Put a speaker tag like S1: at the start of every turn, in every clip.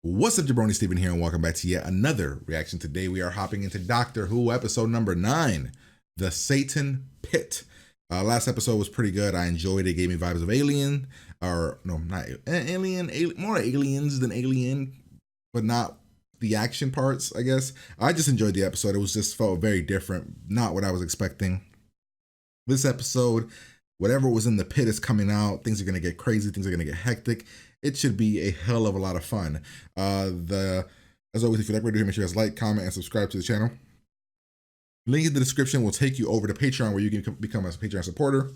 S1: What's up, Jabroni? Steven here, and welcome back to yet another reaction. Today we are hopping into Doctor Who episode number 9, The Satan Pit. Last episode was pretty good. I enjoyed it. It gave me vibes of Alien, or no, not Alien, more Aliens than Alien, but not the action parts, I guess. I just enjoyed the episode. It was just felt very different, not what I was expecting. This episode, whatever was in the pit is coming out. Things are going to get crazy. Things are going to get hectic. It should be a hell of a lot of fun. As always, if you like what we do, make sure you guys like, comment, and subscribe to the channel. Link in the description will take you over to Patreon, where you can become a Patreon supporter.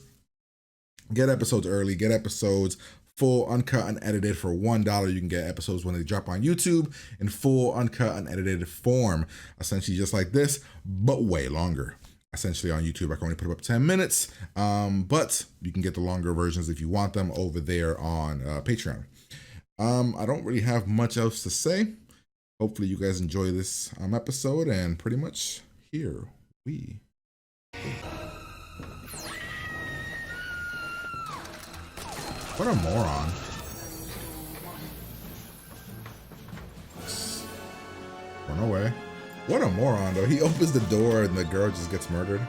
S1: Get episodes early. Get episodes full, uncut, unedited for $1. You can get episodes when they drop on YouTube in full, uncut, unedited form. Essentially just like this, but way longer. Essentially on YouTube, I can only put up 10 minutes, but you can get the longer versions if you want them over there on Patreon. I don't really have much else to say. Hopefully you guys enjoy this episode, and pretty much here we go. What a moron. Run away. What a moron, though. He opens the door and the girl just gets murdered.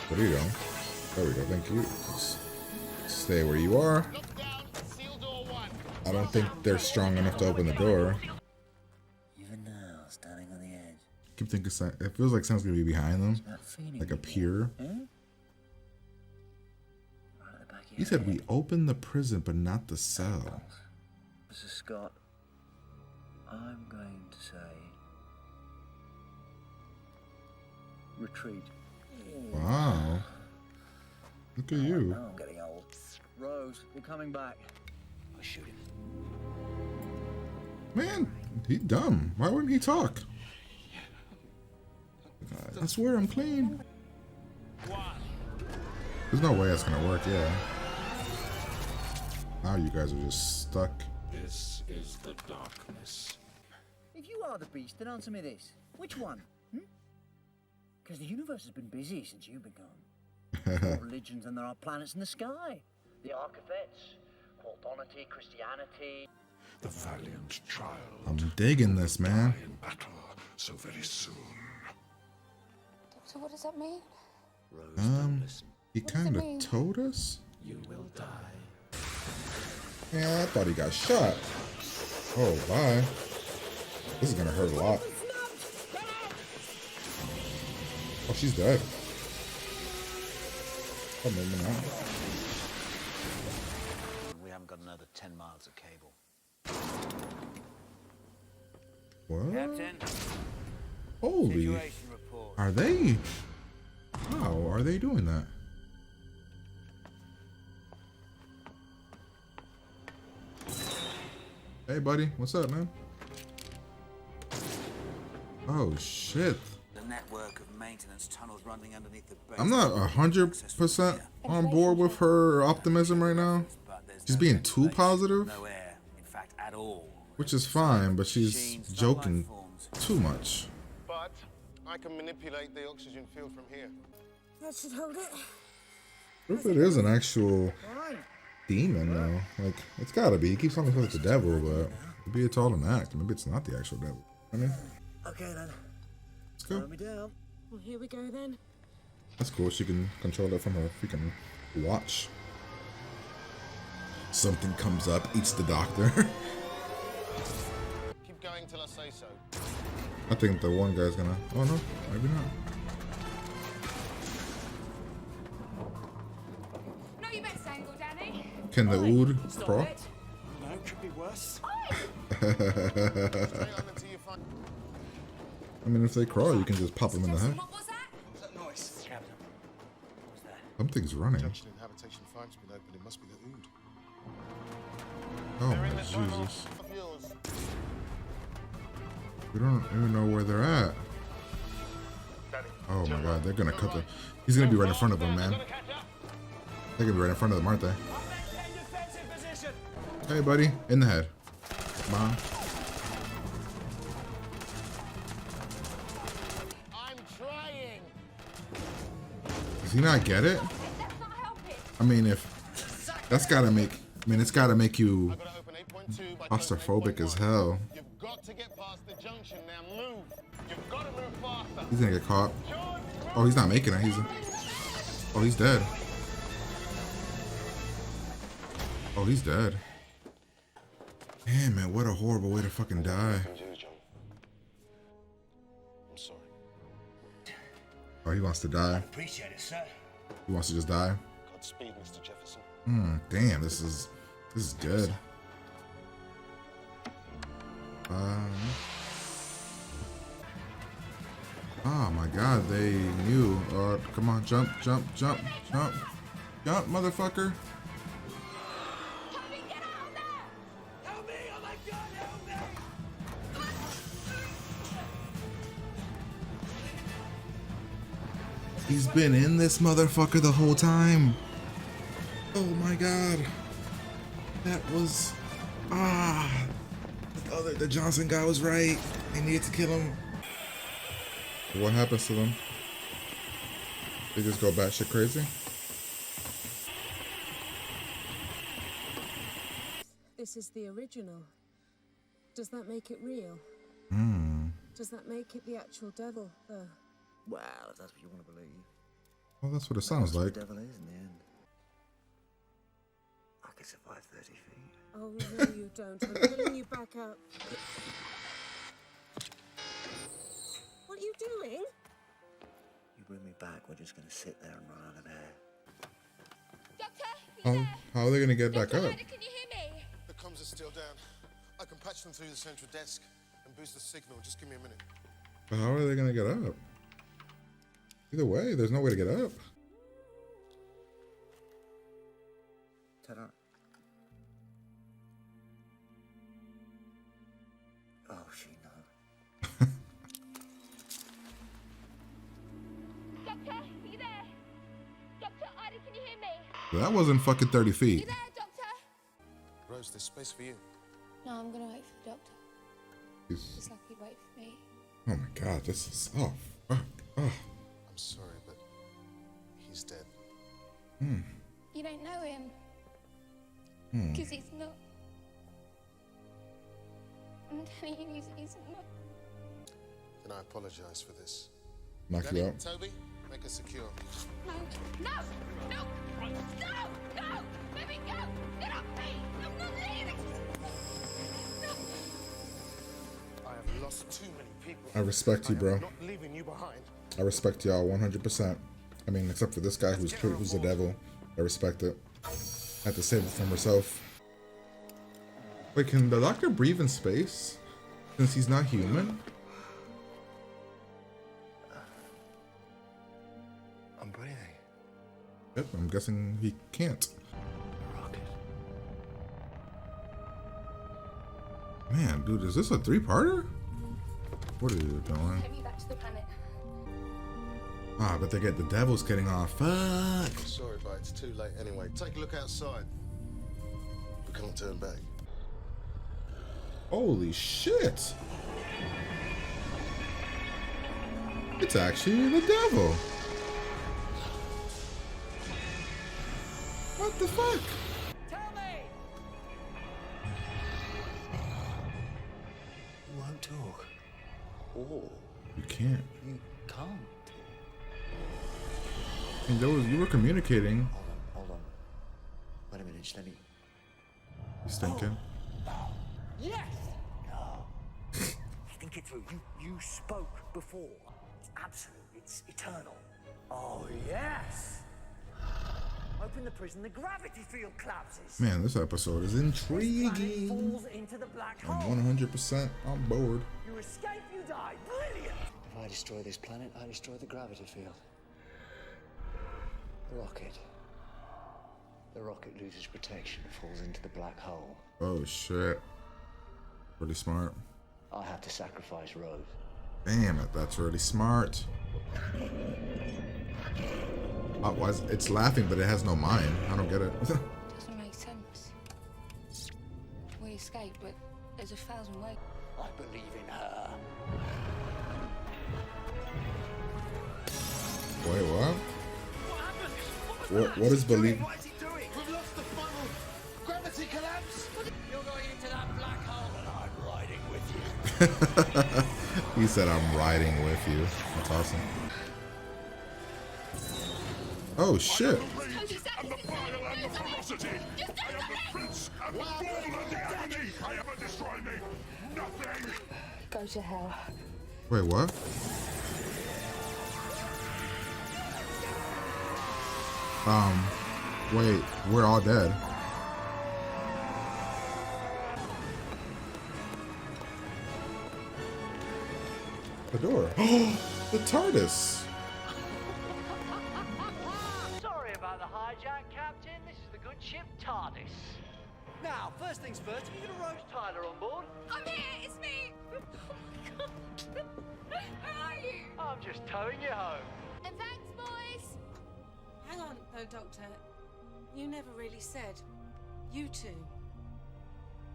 S1: What are you doing? There we go. Thank you. Just stay where you are. I don't think they're strong enough to open the door.
S2: Even now, standing on the edge.
S1: I keep thinking it feels like someone's gonna be behind them, like a pier. He said we opened the prison, but not the cell.
S2: Mr. Scott, I'm going to say retreat.
S1: Wow. Look at you.
S2: Now I'm getting old. Rose, we're coming back. I'll shoot him.
S1: Man, he dumb. Why wouldn't he talk? I swear I'm clean. There's no way that's gonna work, yeah. Now you guys are just stuck.
S3: This is the darkness.
S2: If you are the beast, then answer me this. Which one? Because the universe has been busy since you've been gone. More religions than there are planets in the sky. The Archivets, Qualdonity, Christianity.
S3: The valiant child.
S1: I'm digging this, man.
S3: In battle so very soon.
S4: Doctor, what does that mean?
S3: Rose, don't listen.
S1: He kind of told us?
S3: You will die.
S1: Yeah, I thought he got shot. Oh, bye. This is gonna hurt a lot. Oh, she's dead. Oh, maybe not.
S2: We haven't got another 10 miles of cable.
S1: What?
S2: Captain,
S1: Holy.
S2: situation report.
S1: Are they? How are they doing that? Hey, buddy. What's up, man? Oh, shit.
S2: The network of maintenance tunnels running underneath the base.
S1: I'm not 100% on board with her optimism right now. She's being too positive,
S2: No air, in fact, at all.
S1: which is fine, but she's joking too much.
S5: But I can manipulate the oxygen field from here.
S4: That should hold it.
S1: What if it is an actual demon, though? Like, it's gotta be. He keeps talking about the devil, but maybe it's all an act. Maybe it's not the actual devil. I mean,
S2: Okay then.
S1: let's go.
S2: Throw me down.
S4: Well, here we go then.
S1: That's cool. She can control it from her freaking watch. Something comes up, eats the doctor.
S5: Keep going till I say so.
S1: I think the one guy's gonna. Oh no, maybe not.
S4: Not your best angle, Danny.
S1: Can the Ood crawl?
S2: No, could be worse.
S5: Straight on until you find.
S1: I mean, if they crawl, you can just pop them in the head.
S4: What was that?
S2: What's that noise? Captain, what was that?
S1: Something's running.
S5: Junction and habitation fine's been opened. It must be the Ood.
S1: Oh
S5: They're
S1: my
S5: in the tunnel.
S1: Jesus.
S5: Of yours.
S1: We don't even know where they're at. Oh my God, they're gonna cut the. He's gonna be right in front of them, man. They're gonna be right in front of them, aren't they? Hey, buddy, in the head. Come on.
S5: I'm trying.
S1: Does he not get it?
S4: That's not helping.
S1: I mean, if that's gotta make. I mean, it's gotta make you
S5: I've got to open 8.2 by
S1: claustrophobic as hell.
S5: You've got to get past the junction now. Move. You've got to move faster.
S1: He's gonna get caught. Oh, he's not making it. Oh, he's dead. Oh, he's dead. Damn, man, what a horrible way to fucking die.
S5: I'm sorry.
S1: Oh, he wants to die.
S2: Appreciate it, sir.
S1: He wants to just die.
S5: Godspeed, Mr. Jefferson.
S1: Damn, this is good. Oh my God, they knew. Come on, jump, motherfucker.
S4: Tommy, get out of there!
S2: Help me! Oh my God, help me!
S1: He's been in this motherfucker the whole time. Oh my God. That was the Johnson guy was right. They needed to kill him. What happens to them? They just go batshit crazy?
S4: This is the original. Does that make it real? Does that make it the actual devil, though?
S2: Well, if that's what you want to believe.
S1: Well, that's what it sounds like.
S2: The devil is in the end. I could survive 30 feet.
S4: Oh, no, you don't. I'm pulling you back up. What are you doing?
S2: You bring me back, we're just gonna sit there and run out of air.
S4: Doctor,
S1: How are they gonna get back
S4: Dr.
S1: up?
S4: Ida, can you hear me?
S5: The comms are still down. I can patch them through the central desk and boost the signal. Just give me a minute.
S1: But how are they gonna get up? Either way, there's no way to get up.
S2: Ta-da. Oh, she knows.
S4: Doctor, are you there? Doctor Ida, can you hear me?
S1: That wasn't fucking 30
S4: You
S1: feet.
S4: there, Doctor?
S5: Rose, there's space for you.
S4: No, I'm gonna wait for the doctor.
S1: He's-
S4: Just like he'd wait for me.
S1: Oh my God, this is fuck.
S5: I'm sorry, but he's dead.
S4: You don't know him. Because he's not. I'm telling you, he's not.
S5: Then I apologize for this.
S1: Knock you
S5: Danny,
S1: out.
S5: Toby, make her secure.
S4: No, no, no, no! Let me go! Get off me! I'm not leaving! No!
S5: I have lost too many people.
S1: I respect you,
S5: I
S1: bro.
S5: am not leaving you behind.
S1: I respect y'all 100%. I mean, except for this guy who's the devil. I respect it. Had to save it from herself. Wait, can the doctor breathe in space? Since he's not human?
S2: I'm breathing.
S1: Yep, I'm guessing he can't.
S2: Rocket.
S1: Man, dude, is this a 3-parter? What are you doing?
S4: Take me back to the planet.
S1: Ah, but they get the devil's getting off. Fuck.
S5: I'm sorry, but it's too late anyway. Take a look outside. We can't turn back.
S1: Holy shit. It's actually the devil. What the fuck?
S2: Tell me! You won't talk. Oh,
S1: You can't.
S2: you can't.
S1: And you were communicating.
S2: Hold on. Wait a minute, Steady.
S1: He's thinking.
S2: Yes! No. Think it through. You spoke before. It's absolute. It's eternal. Oh, yes! Open the prison, the gravity field collapses.
S1: Man, this episode is
S2: Planet
S1: intriguing.
S2: falls into the black hole.
S1: I'm 100% on board.
S2: You escape, you die. Brilliant! If I destroy this planet, I destroy the gravity field. The rocket. The rocket loses protection, falls into the black hole.
S1: Oh shit. Really smart.
S2: I have to sacrifice Rose.
S1: Damn it, that's really smart. It's laughing, but it has no mind. I don't get it.
S4: Doesn't make sense. We escaped, but there's 1,000 ways.
S2: I believe in her.
S1: Wait, what? What is believe?
S2: What is he doing? We've lost the funnel. Gravity collapse. You're going into that black hole, and I'm riding with you.
S1: He said, "I'm riding with you." That's awesome. Oh shit!
S3: And the bile and the ferocity. I am the prince and the fool and the agony. I ever destroy me. Nothing.
S4: Go to hell.
S1: Wait, what? Wait, we're all dead. The door. Oh, the TARDIS.
S6: Sorry about the hijack, Captain. This is the good ship TARDIS. Now, first things first, are you going to roast Tyler on board?
S4: I'm here. It's me. Oh my God. Where are you?
S6: I'm just towing you home.
S4: And thanks, boys.
S7: Hang on, though, Doctor. You never really said. You two.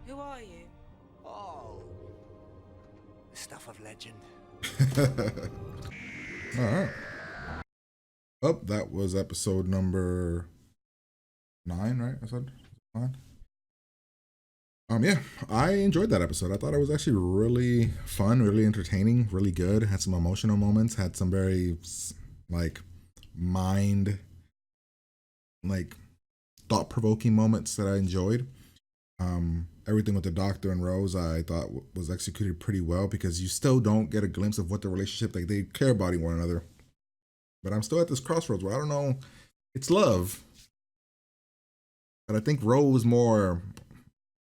S7: Who are you?
S6: Oh. The stuff of legend.
S1: All right. Oh, that was episode number 9, right? I said 9. Yeah, I enjoyed that episode. I thought it was actually really fun, really entertaining, really good. Had some emotional moments, had some very like mind, like thought-provoking moments that I enjoyed. Everything with the Doctor and Rose I thought was executed pretty well, because you still don't get a glimpse of what the relationship, like they care about one another. But I'm still at this crossroads where I don't know, it's love. But I think Rose more,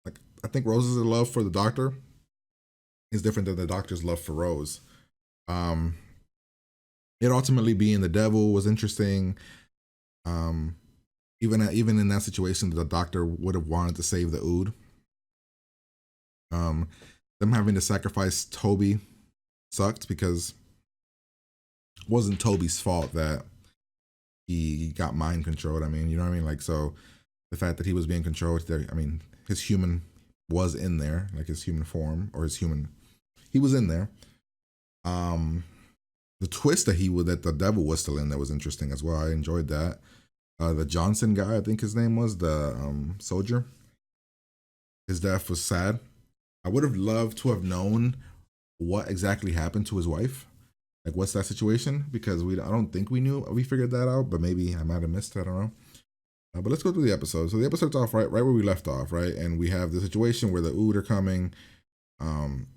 S1: like, I think Rose's love for the Doctor is different than the Doctor's love for Rose. It ultimately being the devil was interesting. Even in that situation, the Doctor would have wanted to save the Ood. Them having to sacrifice Toby sucked, because it wasn't Toby's fault that he got mind controlled. I mean, you know what I mean? Like, so the fact that he was being controlled there, I mean, his human was in there, like his human form, or he was in there. The twist that the devil was still in there was interesting as well. I enjoyed that. The Johnson guy, I think his name was, the soldier, his death was sad. I would have loved to have known what exactly happened to his wife. Like, what's that situation? Because I don't think we figured that out, but maybe I might have missed it, I don't know. But let's go through the episode. So the episode's off right where we left off, right? And we have the situation where the Ood are coming, and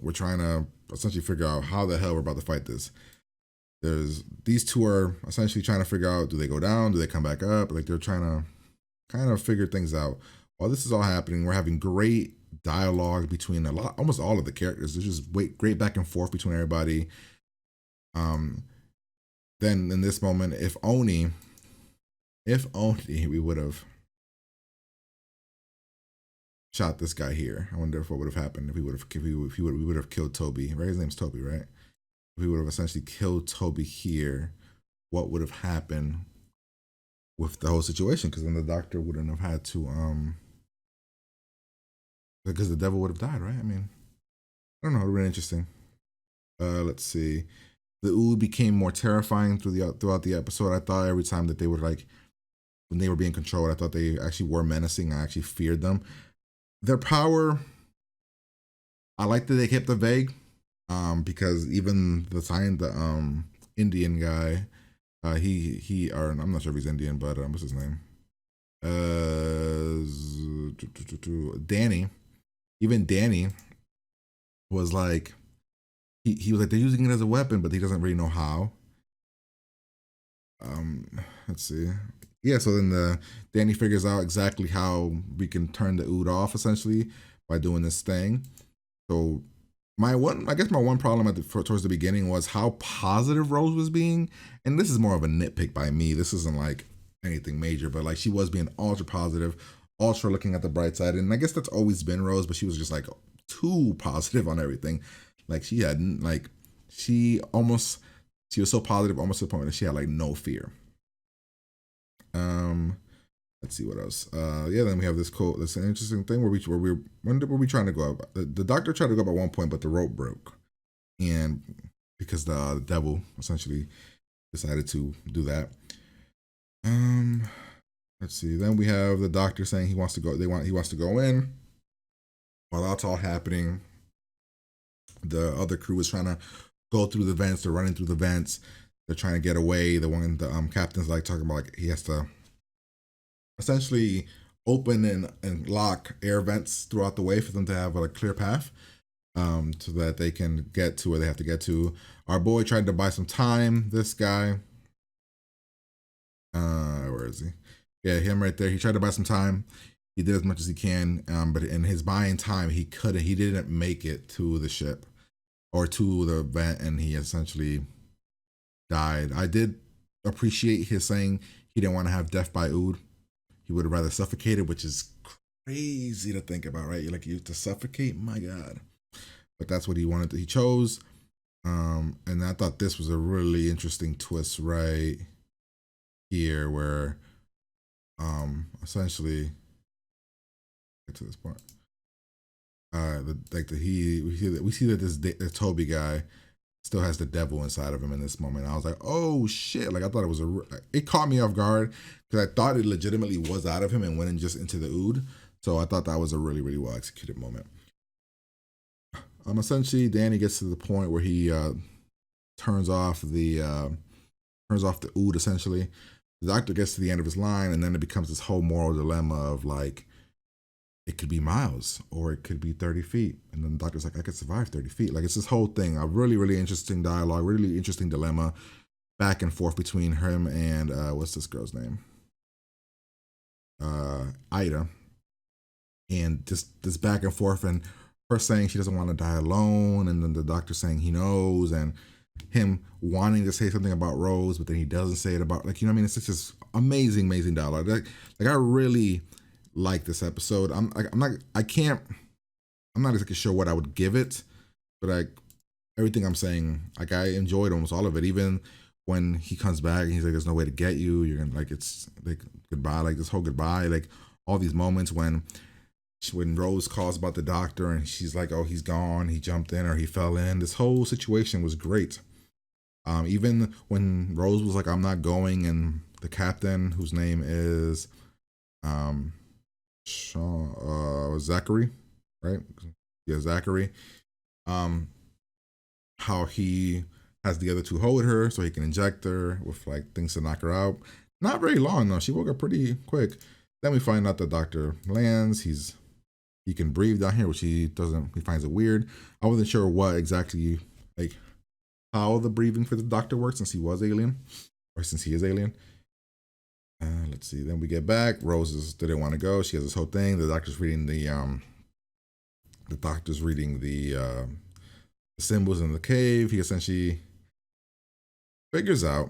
S1: we're trying to essentially figure out how the hell we're about to fight this. These two are essentially trying to figure out, do they go down? Do they come back up? Like, they're trying to kind of figure things out. While this is all happening, we're having great dialogue between almost all of the characters. There's just great back and forth between everybody. Then in this moment, if only we would have shot this guy here. I wonder what would have happened if we would have killed Toby. Right, his name's Toby, right? If we would have essentially killed Toby here, what would have happened with the whole situation? Because then the Doctor wouldn't have had to because the devil would have died, right? I mean, I don't know. Really interesting. Let's see. The Ood became more terrifying throughout the episode. I thought every time that they would, like, when they were being controlled, I thought they actually were menacing. I actually feared them. Their power, I like that they kept it vague, because even the Indian guy, or I'm not sure if he's Indian, but what's his name? Danny. Even Danny was like, he was like, they're using it as a weapon, but he doesn't really know how. Let's see. Yeah, so then Danny figures out exactly how we can turn the Ood off, essentially, by doing this thing. So my one problem towards the beginning was how positive Rose was being, and this is more of a nitpick by me. This isn't like anything major, but like, she was being ultra positive, ultra looking at the bright side, and I guess that's always been Rose, but she was just like too positive on everything. Like, she was so positive almost to the point that she had like no fear. Let's see what else. Then we have this interesting thing where when were we trying to go up? The Doctor tried to go up at one point, but the rope broke, and because the devil essentially decided to do that. Let's see. Then we have the Doctor saying he wants to go. He wants to go in. While that's all happening, the other crew is trying to go through the vents. They're running through the vents. They're trying to get away. The captain's like talking about like he has to essentially open and lock air vents throughout the way for them to have a clear path, so that they can get to where they have to get to. Our boy tried to buy some time. This guy, where is he? Yeah, him right there. He tried to buy some time. He did as much as he can, but in his buying time, he didn't make it to the ship or to the vent, and he essentially died. I did appreciate his saying he didn't want to have death by ood. He would have rather suffocated, which is crazy to think about, right? Like, you to suffocate, my God. But that's what he wanted. He chose. And I thought this was a really interesting twist right here, where essentially get to this part. We see that this Toby guy still has the devil inside of him in this moment. I was like, oh shit! Like, I thought it caught me off guard because I thought it legitimately was out of him and went in just into the ood. So I thought that was a really, really well executed moment. Essentially, Danny gets to the point where he turns off the ood. Essentially, the doctor gets to the end of his line, and then it becomes this whole moral dilemma of like, it could be miles or it could be 30 feet. And then the doctor's like, I could survive 30 feet. Like, it's this whole thing, a really, really interesting dialogue, really interesting dilemma back and forth between him and, what's this girl's name? Ida. And just this back and forth, and her saying she doesn't want to die alone. And then the doctor saying he knows, and him wanting to say something about Rose, but then he doesn't say it about, like, you know what I mean? It's just amazing, amazing dialogue. Like I really like this episode. I'm not exactly sure what I would give it, but everything I'm saying, like, I enjoyed almost all of it. Even when he comes back and he's like, there's no way to get you, you're gonna, like, it's like goodbye, like this whole goodbye, like all these moments when Rose calls about the doctor and she's like, oh, he's gone, he jumped in or he fell in. This whole situation was great. Even when Rose was like, I'm not going, and the captain, whose name is Zachary, right? Yeah, Zachary. How he has the other two hold her so he can inject her with like things to knock her out. Not very long though. She woke up pretty quick. Then we find out the doctor lands. He can breathe down here, which he doesn't. He finds it weird. I wasn't sure what exactly, like, how the breathing for the doctor works since he was alien, or since he is alien. Let's see. Then we get back. Rose didn't want to go. She has this whole thing. The doctor's reading the symbols in the cave. He essentially figures out.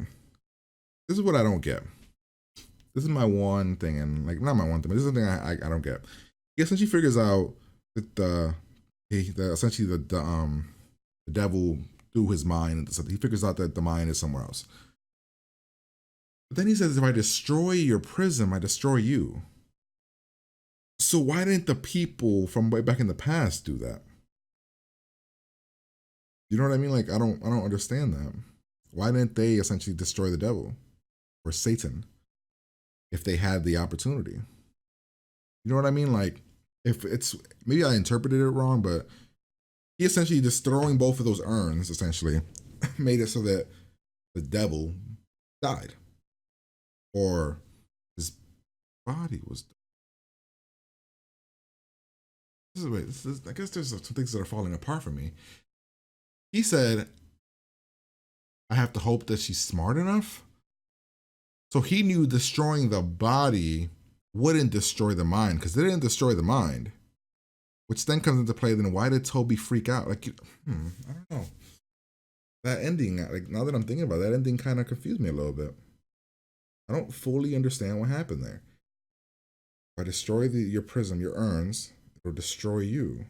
S1: This is what I don't get. This is my one thing, and like, not my one thing, but this is the thing I don't get. He essentially figures out that essentially the devil through his mind. He figures out that the mind is somewhere else. But then he says, if I destroy your prism, I destroy you. So why didn't the people from way back in the past do that? You know what I mean? Like, I don't understand that. Why didn't they essentially destroy the devil or Satan if they had the opportunity? You know what I mean? Like, if it's, maybe I interpreted it wrong, but he essentially just throwing both of those urns essentially made it so that the devil died. Or his body was. I guess there's some things that are falling apart for me. He said, I have to hope that she's smart enough. So he knew destroying the body wouldn't destroy the mind, because they didn't destroy the mind. Which then comes into play, then why did Toby freak out? Like, I don't know. That ending, like, now that I'm thinking about it, that ending kind of confused me a little bit. I don't fully understand what happened there. If I destroy your prism, your urns, it'll destroy you.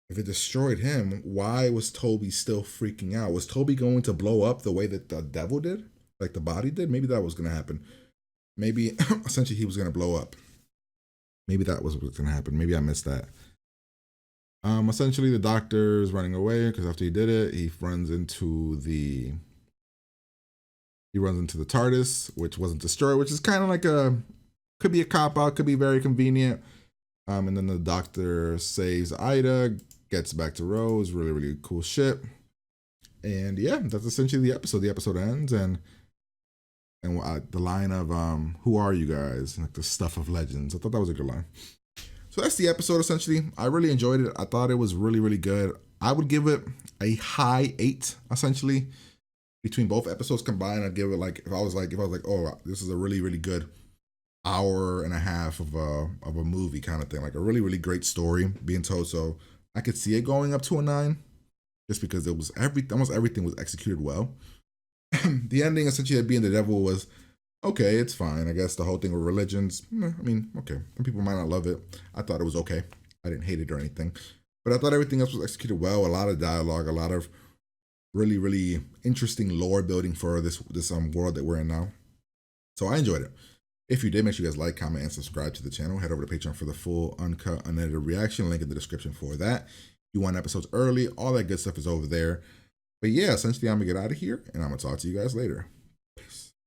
S1: If it destroyed him, why was Toby still freaking out? Was Toby going to blow up the way that the devil did? Like the body did? Maybe that was going to happen. Maybe essentially he was going to blow up. Maybe that was what was going to happen. Maybe I missed that. Essentially the doctor's running away because after he did it, he runs into the TARDIS, which wasn't destroyed, which is kind of like could be a cop-out, could be very convenient. And then the doctor saves Ida, gets back to Rose. Really, really cool shit. And yeah, that's essentially the episode. The episode ends, and the line of "Who are you guys?" Like the stuff of legends. I thought that was a good line. So that's the episode essentially. I really enjoyed it. I thought it was really, really good. I would give it a high 8 essentially. Between both episodes combined, I'd give it like if I was like, oh, this is a really, really good hour and a half of a movie kind of thing, like a really, really great story being told. So I could see it going up to a 9, just because it was almost everything was executed well. The ending essentially being the devil was okay. It's fine. I guess the whole thing with religions, I mean, okay. Some people might not love it. I thought it was okay. I didn't hate it or anything, but I thought everything else was executed well. A lot of dialogue, a lot of really, really interesting lore building for this world that we're in now. So I enjoyed it. If you did, make sure you guys like, comment, and subscribe to the channel. Head over to Patreon for the full, uncut, unedited reaction. Link in the description for that. You want episodes early, all that good stuff is over there. But yeah, essentially, I'm going to get out of here, and I'm going to talk to you guys later.